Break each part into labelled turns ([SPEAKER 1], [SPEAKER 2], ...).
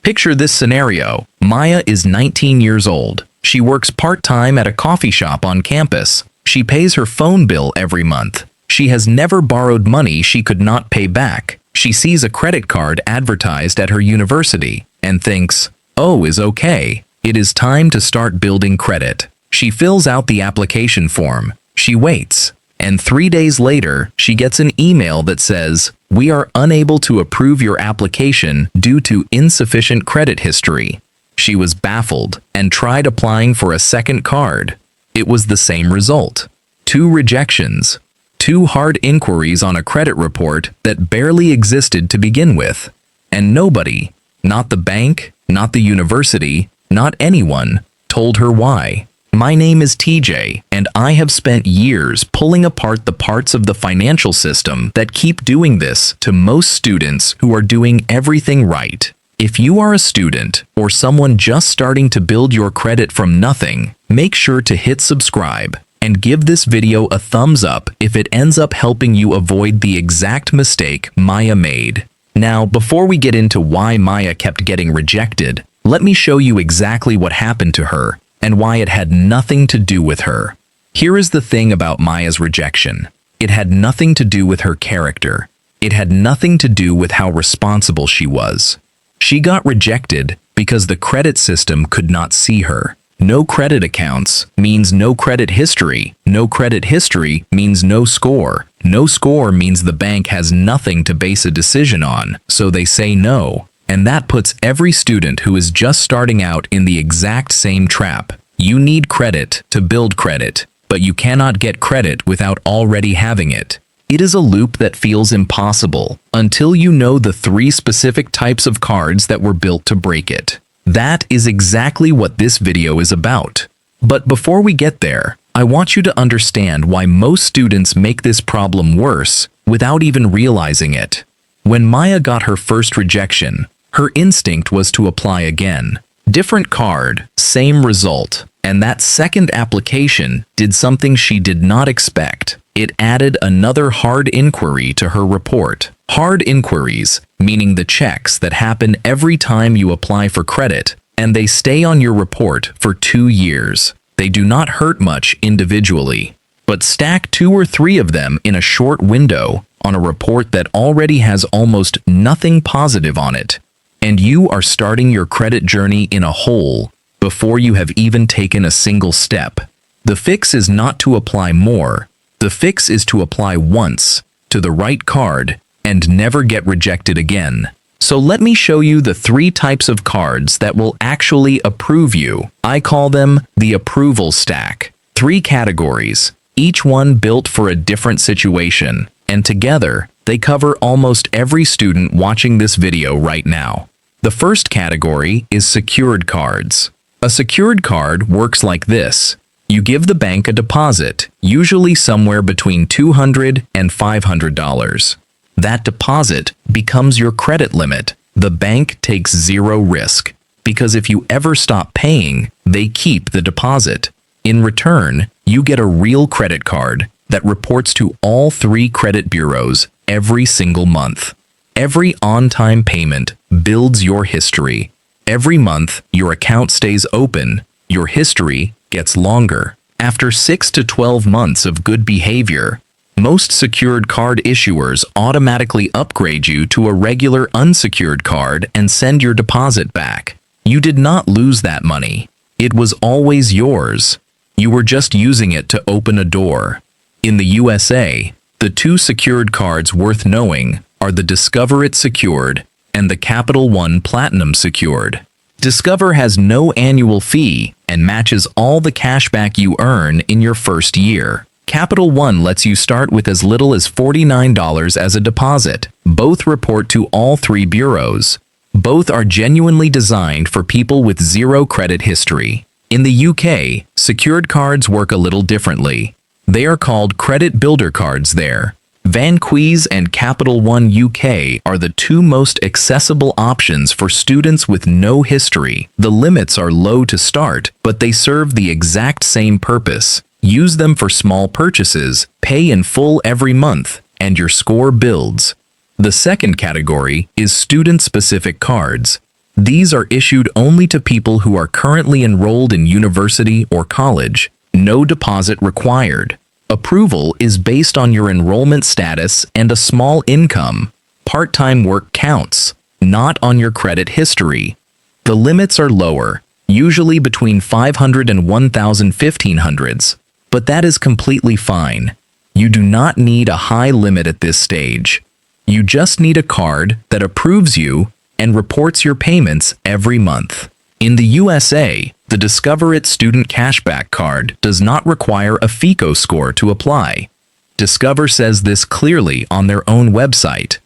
[SPEAKER 1] Picture this scenario. Maya is 19 years old. She works part-time at a coffee shop on campus. She pays her phone bill every month. She has never borrowed money she could not pay back. She sees a credit card advertised at her university and thinks, "Oh, is okay. It is time to start building credit." She fills out the application form. She waits. And 3 days later, she gets an email that says, "We are unable to approve your application due to insufficient credit history." She was baffled and tried applying for a second card. It was the same result. 2 rejections. 2 hard inquiries on a credit report that barely existed to begin with. And nobody, not the bank, not the university, not anyone, told her why. My name is TJ, and I have spent years pulling apart the parts of the financial system that keep doing this to most students who are doing everything right. If you are a student or someone just starting to build your credit from nothing, make sure to hit subscribe and give this video a thumbs up if it ends up helping you avoid the exact mistake Maya made. Now, before we get into why Maya kept getting rejected, let me show you exactly what happened to her and why it had nothing to do with her. Here is the thing about Maya's rejection. It had nothing to do with her character. It had nothing to do with how responsible she was. She got rejected because the credit system could not see her. No credit accounts means no credit history. No credit history means no score. No score means the bank has nothing to base a decision on, so they say no. And that puts every student who is just starting out in the exact same trap. You need credit to build credit, but you cannot get credit without already having it. It is a loop that feels impossible until you know the 3 specific types of cards that were built to break it. That is exactly what this video is about. But before we get there, I want you to understand why most students make this problem worse without even realizing it. When Maya got her first rejection, her instinct was to apply again. Different card, same result. And that second application did something she did not expect. It added another hard inquiry to her report. Hard inquiries, meaning the checks that happen every time you apply for credit, and they stay on your report for 2 years. They do not hurt much individually, but stack 2 or 3 of them in a short window on a report that already has almost nothing positive on it. And you are starting your credit journey in a hole before you have even taken a single step. The fix is not to apply more. The fix is to apply once to the right card and never get rejected again. So let me show you the 3 types of cards that will actually approve you. I call them the approval stack. 3 categories, each one built for a different situation, and together they cover almost every student watching this video right now. The first category is secured cards. A secured card works like this. You give the bank a deposit, usually somewhere between $200 and $500. That deposit becomes your credit limit. The bank takes 0 risk, because if you ever stop paying, they keep the deposit. In return, you get a real credit card that reports to all 3 credit bureaus every single month. Every on-time payment builds your history. Every month, your account stays open. Your history gets longer. After 6 to 12 months of good behavior, most secured card issuers automatically upgrade you to a regular unsecured card and send your deposit back. You did not lose that money. It was always yours. You were just using it to open a door. In the USA, the 2 secured cards worth knowing are the Discover It Secured and the Capital One Platinum Secured. Discover has no annual fee and matches all the cashback you earn in your first year. Capital One lets you start with as little as $49 as a deposit. Both report to all 3 bureaus. Both are genuinely designed for people with 0 credit history. In the UK, secured cards work a little differently. They are called credit builder cards there. Vanquise and Capital One UK are the 2 most accessible options for students with no history. The limits are low to start, but they serve the exact same purpose. Use them for small purchases, pay in full every month, and your score builds. The second category is student-specific cards. These are issued only to people who are currently enrolled in university or college. No deposit required. Approval is based on your enrollment status and a small income. Part-time work counts, not on your credit history. The limits are lower, usually between 500 and 1,500s, but that is completely fine. You do not need a high limit at this stage. You just need a card that approves you and reports your payments every month. In the USA, the Discover It Student Cashback Card does not require a FICO score to apply. Discover says this clearly on their own website.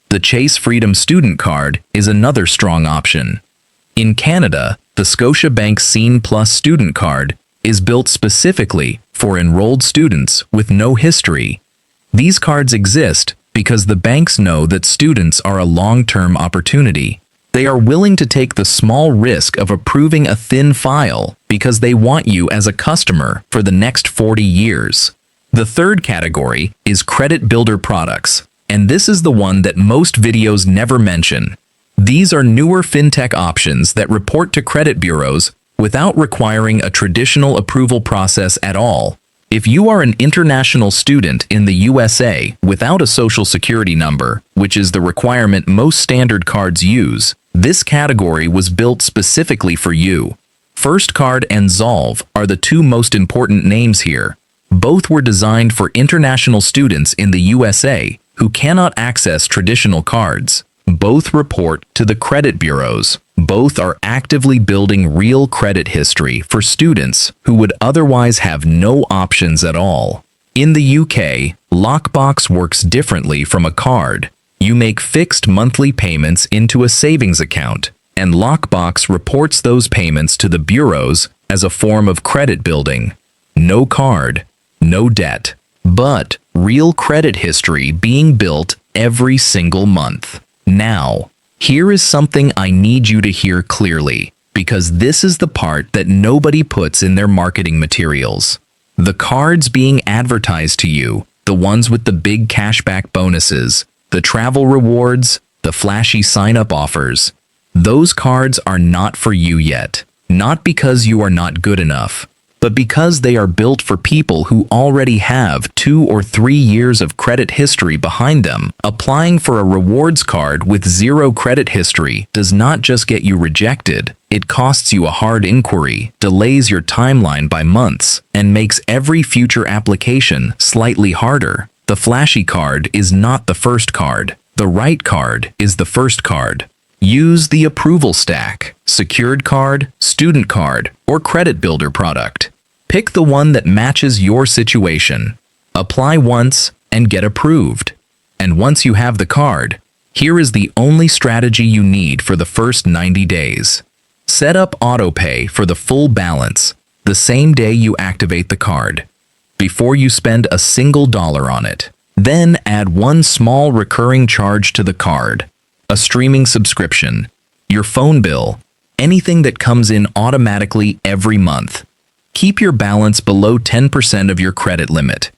[SPEAKER 1] The Chase Freedom Student Card is another strong option. In Canada, the Scotiabank Scene Plus Student Card is built specifically for enrolled students with no history. These cards exist because the banks know that students are a long-term opportunity. They are willing to take the small risk of approving a thin file because they want you as a customer for the next 40 years. The third category is credit builder products, and this is the one that most videos never mention. These are newer fintech options that report to credit bureaus without requiring a traditional approval process at all. If you are an international student in the USA without a social security number, which is the requirement most standard cards use, this category was built specifically for you. Firstcard and Zolve are the two most important names here. Both were designed for international students in the USA who cannot access traditional cards. Both report to the credit bureaus. Both are actively building real credit history for students who would otherwise have no options at all. In the UK, Lockbox works differently from a card. You make fixed monthly payments into a savings account, and Lockbox reports those payments to the bureaus as a form of credit building. No card, no debt, but real credit history being built every single month. Now, here is something I need you to hear clearly, because this is the part that nobody puts in their marketing materials. The cards being advertised to you, the ones with the big cashback bonuses, the travel rewards, the flashy sign-up offers, those cards are not for you yet. Not because you are not good enough, but because they are built for people who already have 2 or 3 years of credit history behind them. Applying for a rewards card with 0 credit history does not just get you rejected, it costs you a hard inquiry, delays your timeline by months, and makes every future application slightly harder. The flashy card is not the first card. The right card is the first card. Use the approval stack, secured card, student card, or credit builder product. Pick the one that matches your situation. Apply once and get approved. And once you have the card, here is the only strategy you need for the first 90 days. Set up autopay for the full balance the same day you activate the card, before you spend a single dollar on it. Then add one small recurring charge to the card. A streaming subscription, your phone bill, anything that comes in automatically every month. Keep your balance below 10% of your credit limit.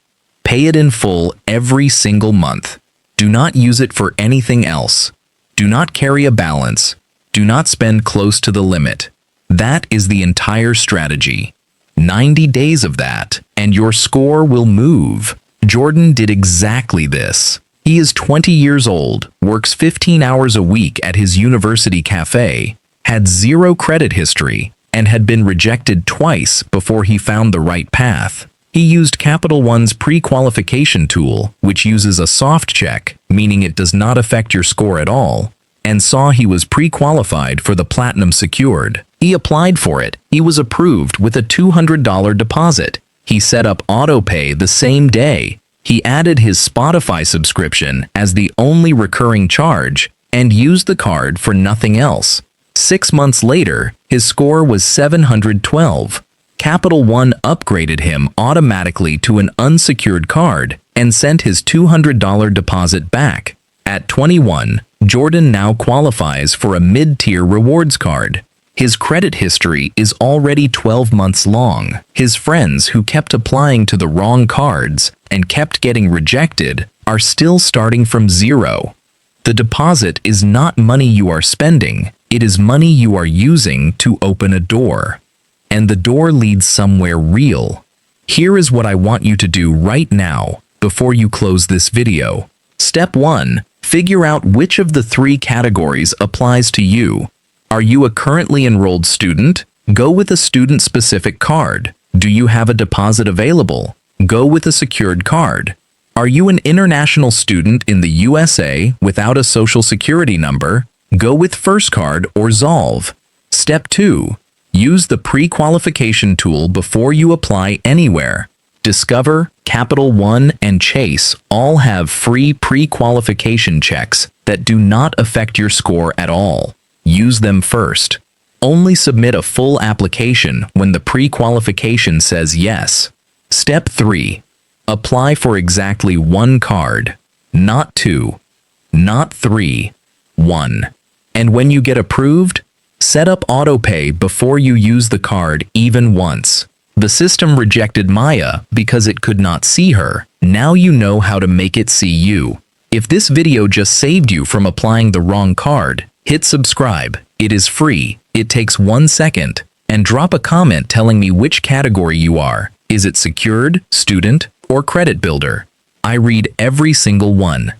[SPEAKER 1] Pay it in full every single month. Do not use it for anything else. Do not carry a balance. Do not spend close to the limit. That is the entire strategy. 90 days of that, and your score will move. Jordan did exactly this. He is 20 years old, works 15 hours a week at his university cafe, had 0 credit history, and had been rejected twice before he found the right path. He used Capital One's pre-qualification tool, which uses a soft check, meaning it does not affect your score at all, and saw he was pre-qualified for the Platinum Secured. He applied for it. He was approved with a $200 deposit. He set up autopay the same day. He added his Spotify subscription as the only recurring charge and used the card for nothing else. 6 months later, his score was 712. Capital One upgraded him automatically to an unsecured card and sent his $200 deposit back. At 21, Jordan now qualifies for a mid-tier rewards card. His credit history is already 12 months long. His friends who kept applying to the wrong cards and kept getting rejected are still starting from 0. The deposit is not money you are spending. It is money you are using to open a door. And the door leads somewhere real. Here is what I want you to do right now, before you close this video. Step 1. Figure out which of the 3 categories applies to you. Are you a currently enrolled student? Go with a student-specific card. Do you have a deposit available? Go with a secured card. Are you an international student in the USA without a social security number? Go with Firstcard or Zolve. Step 2. Use the pre-qualification tool before you apply anywhere. Discover, Capital One, and Chase all have free pre-qualification checks that do not affect your score at all. Use them first. Only submit a full application when the pre-qualification says yes. Step 3. Apply for exactly 1 card, not 2, not 3, 1. And when you get approved, set up autopay before you use the card even once. The system rejected Maya because it could not see her. Now you know how to make it see you. If this video just saved you from applying the wrong card, hit subscribe. It is free. It takes 1 second. And drop a comment telling me which category you are. Is it secured, student, or credit builder? I read every single one.